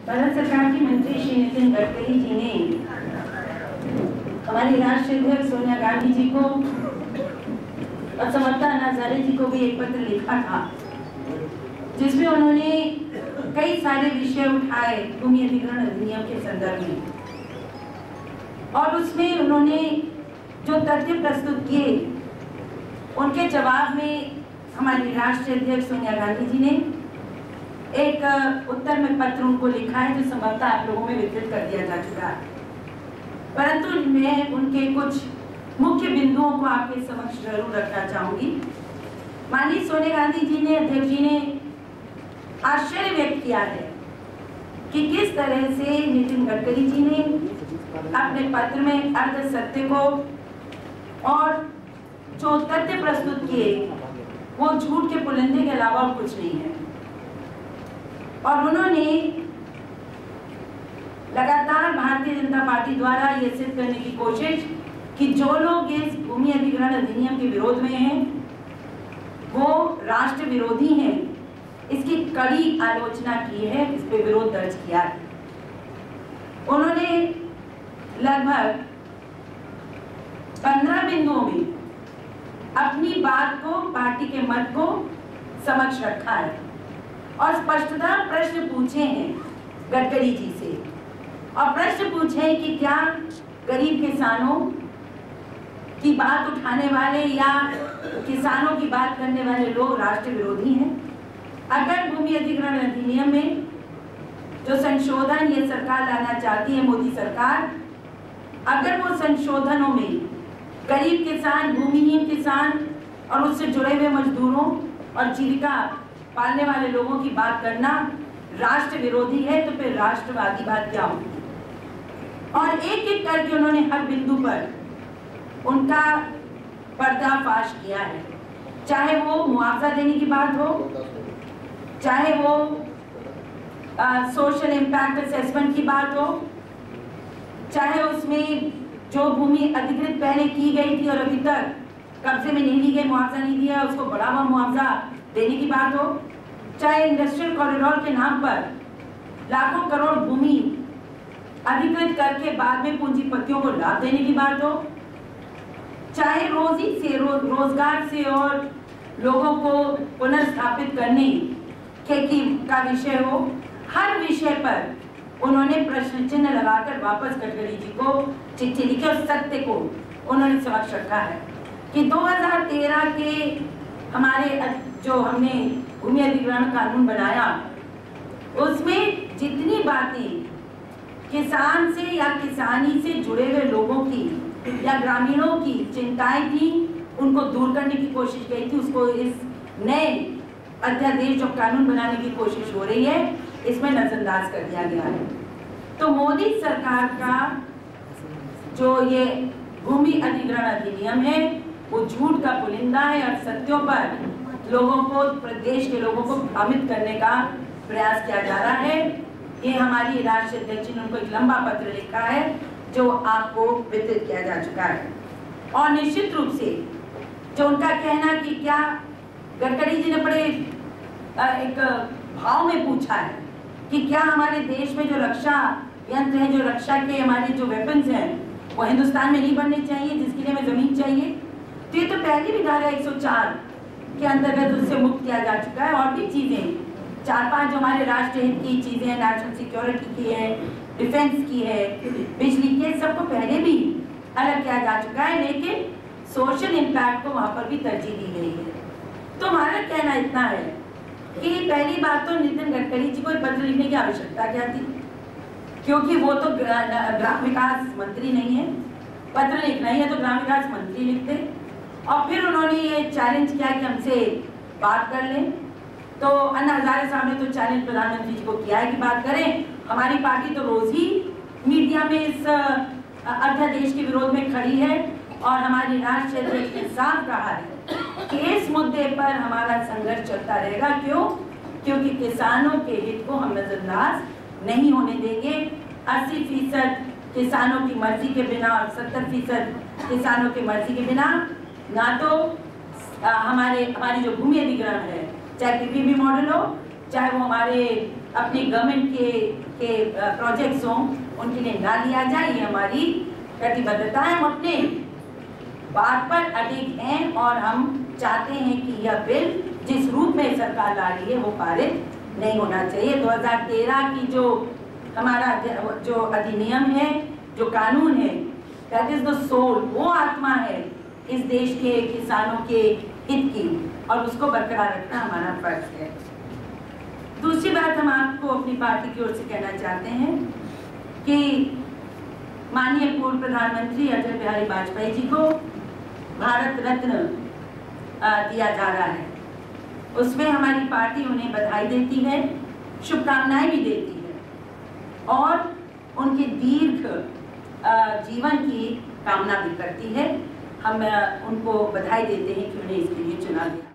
भारत सरकार की मंत्री श्री नितिन गडकरी जी ने हमारी राष्ट्रीय अध्यक्ष सोनिया गांधी जी को और समता हज़ारे जी को भी एक पत्र लिखा था, जिसमें उन्होंने कई सारे विषय उठाए भूमि अधिग्रहण अधिनियम के संदर्भ में, और उसमें उन्होंने जो तथ्य प्रस्तुत किए उनके जवाब में हमारी राष्ट्रीय अध्यक्ष सोनिया गांधी जी ने एक उत्तर में पत्र उनको लिखा है, जो संभवतः आप लोगों में वितरित कर दिया जा चुका है। परंतु मैं उनके कुछ मुख्य बिंदुओं को आपके समक्ष जरूर रखना चाहूंगी। माननीय सोनिया गांधी जी ने, अध्यक्ष जी ने आश्चर्य व्यक्त किया है कि किस तरह से नितिन गडकरी जी ने अपने पत्र में अर्ध सत्य को और जो तथ्य प्रस्तुत किए वो झूठ के पुलिंदे के अलावा और कुछ नहीं है। और उन्होंने लगातार भारतीय जनता पार्टी द्वारा ये सिद्ध करने की कोशिश कि जो लोग इस भूमि अधिग्रहण अधिनियम के विरोध में हैं वो राष्ट्र विरोधी हैं, इसकी कड़ी आलोचना की है, इस पे विरोध दर्ज किया है। उन्होंने लगभग 15 बिंदुओं में अपनी बात को, पार्टी के मत को समक्ष रखा है और स्पष्टता प्रश्न पूछे हैं गडकरी जी से, और प्रश्न पूछे कि क्या गरीब किसानों की बात उठाने वाले या किसानों की बात करने वाले लोग राष्ट्र विरोधी हैं? अगर भूमि अधिग्रहण अधिनियम में जो संशोधन ये सरकार लाना चाहती है, मोदी सरकार, अगर वो संशोधनों में गरीब किसान, भूमिहीन किसान और उससे जुड़े हुए मजदूरों और जीविका पालने वाले लोगों की बात करना राष्ट्र विरोधी है, तो फिर राष्ट्रवादी बात क्या होगी? और एक एक करके उन्होंने हर बिंदु पर उनका पर्दाफाश किया है, चाहे वो मुआवजा देने की बात हो, चाहे वो सोशल इम्पैक्ट असेसमेंट की बात हो, चाहे उसमें जो भूमि अधिकृत पहले की गई थी और अभी तक कब्जे में नहीं ली गई, मुआवजा नहीं दिया, उसको बढ़ावा मुआवजा देने की बात हो, चाहे इंडस्ट्रियल कॉरिडोर के नाम पर लाखों करोड़ भूमि अधिकृत करके बाद में पूंजीपतियों को लाभ देने की बात हो, चाहे रोजी से रोजगार से और लोगों को पुनर्स्थापित करने के का विषय हो, हर विषय पर उन्होंने प्रश्न चिन्ह लगाकर वापस गडकरी जी को चिट्ठी लिखी और सत्य को उन्होंने समक्ष रखा है कि 2013 के हमारे जो हमने भूमि अधिग्रहण कानून बनाया उसमें जितनी बातें किसान से या किसानी से जुड़े हुए लोगों की या ग्रामीणों की चिंताएं थी, उनको दूर करने की कोशिश की थी, उसको इस नए अध्यादेश जो कानून बनाने की कोशिश हो रही है इसमें नजरअंदाज कर दिया गया है। तो मोदी सरकार का जो ये भूमि अधिग्रहण अधिनियम है वो झूठ का पुलिंदा है और सत्यों पर लोगों को, प्रदेश के लोगों को भ्रमित करने का प्रयास किया जा रहा है। ये हमारी राष्ट्रीय अध्यक्ष ने उनको एक लंबा पत्र लिखा है जो आपको वितरित किया जा चुका है। और निश्चित रूप से जो उनका कहना कि क्या गडकरी जी ने बड़े एक भाव में पूछा है कि क्या हमारे देश में जो रक्षा यंत्र है, जो रक्षा के हमारे जो वेपन्स हैं वो हिंदुस्तान में नहीं बनने चाहिए, जिसके लिए हमें जमीन चाहिए। तो ये तो पहले भी धारा 104 के अंतर्गत उससे मुक्त किया जा चुका है। और भी चीजें 4-5 जो हमारे राष्ट्रीय हित की चीजें हैं, नेशनल सिक्योरिटी की है, डिफेंस की है, बिजली के, सबको पहले भी अलग किया जा चुका है, लेकिन सोशल इम्पैक्ट को वहां पर भी तरजीह दी गई है। तो हमारा कहना इतना है कि पहली बात तो नितिन गडकरी जी को पत्र लिखने की आवश्यकता क्या थी, क्योंकि वो तो ग्राम विकास मंत्री नहीं है। पत्र लिखना ही है तो ग्राम विकास मंत्री लिखते। और फिर उन्होंने ये चैलेंज किया कि हमसे बात कर लें। तो अन्ना हजारे साहब ने तो चैलेंज प्रधानमंत्री जी को किया है कि बात करें। हमारी पार्टी तो रोज ही मीडिया में इस अध्यादेश के विरोध में खड़ी है और हमारी राष्ट्रीय अध्यक्ष ने साफ कहा है कि इस मुद्दे पर हमारा संघर्ष चलता रहेगा। क्यों? क्योंकि किसानों के हित को हम नजरअंदाज नहीं होने देंगे। 80% किसानों की मर्जी के बिना और 70% किसानों की मर्जी के बिना ना तो हमारी जो भूमि अधिग्रहण है, चाहे पीपीपी मॉडल हो, चाहे वो हमारे अपने गवर्नमेंट के प्रोजेक्ट्स हों उनके लिए ना लिया जाए, ये हमारी प्रतिबद्धता है। हम अपने बात पर अडिग हैं और हम चाहते हैं कि यह बिल जिस रूप में सरकार ला रही है वो पारित नहीं होना चाहिए। 2013 की जो हमारा जो अधिनियम है, जो कानून है, दैट इज द सोल, वो आत्मा है इस देश के किसानों के हित की, और उसको बरकरार रखना हमारा फर्ज है। दूसरी बात हम आपको अपनी पार्टी की ओर से कहना चाहते हैं कि माननीय पूर्व प्रधानमंत्री अटल बिहारी वाजपेयी जी को भारत रत्न दिया जा रहा है। उसमें हमारी पार्टी उन्हें बधाई देती है, शुभकामनाएं भी देती है और उनके दीर्घ जीवन की कामना भी करती है। हम उनको बधाई देते हैं कि उन्हें इसके लिए चुना गया।